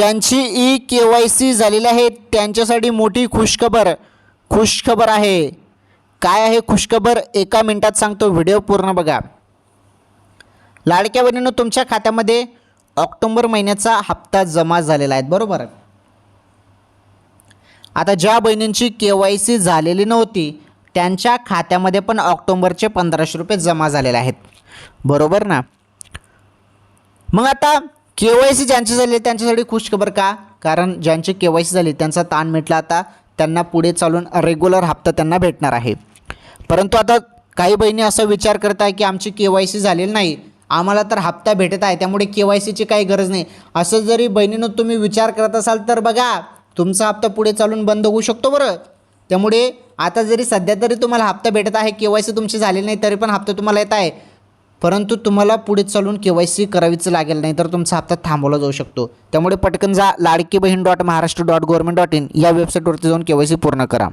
ज्यांची ई-KYC झालेली आहे त्यांच्यासाठी मोठी खुशखबर आहे. काय आहे खुशखबर? एका मिनिटात सांगतो, व्हिडिओ पूर्ण बघा. लाडक्या बहिणींनो, तुमच्या खात्यामध्ये ऑक्टोबर महिन्याचा हप्ता जमा झालेला आहे, बरोबर. आता ज्या बहिणींची KYC झालेली नव्हती त्यांच्या खात्यामध्ये पण ऑक्टोबरचे 1500 रुपये जमा झालेले आहेत, बरोबर ना. मग आता KYC ज्यांची झाली त्यांच्यासाठी खुशखबर का? कारण ज्यांची KYC झाली त्यांचा ताण मिटला. आता त्यांना पुढे चालून रेग्युलर हप्ता त्यांना भेटणार आहे. परंतु आता काही बहिणी असा विचार करत आहे की आमची KYC झालेली नाही, आम्हाला तर हप्ता भेटत आहे, त्यामुळे KYCची काही गरज नाही. असं जरी बहिणीनं तुम्ही विचार करत असाल तर बघा, तुमचा हप्ता पुढे चालून बंद होऊ शकतो बरं. त्यामुळे आता जरी सध्या तरी तुम्हाला हप्ता भेटत आहे, KYC तुमची झालेली नाही तरी पण हप्ता तुम्हाला येत आहे, परंतु तुम्हाला पुढे चालून KYC करावीच लागेल, नाही तर तुमचा हप्ता थांबवला जाऊ शकतो. त्यामुळे पटकन जा, लाडकीबहीण.महाराष्ट्र.gov.in या वेबसाईटवरती जाऊन KYC पूर्ण करा.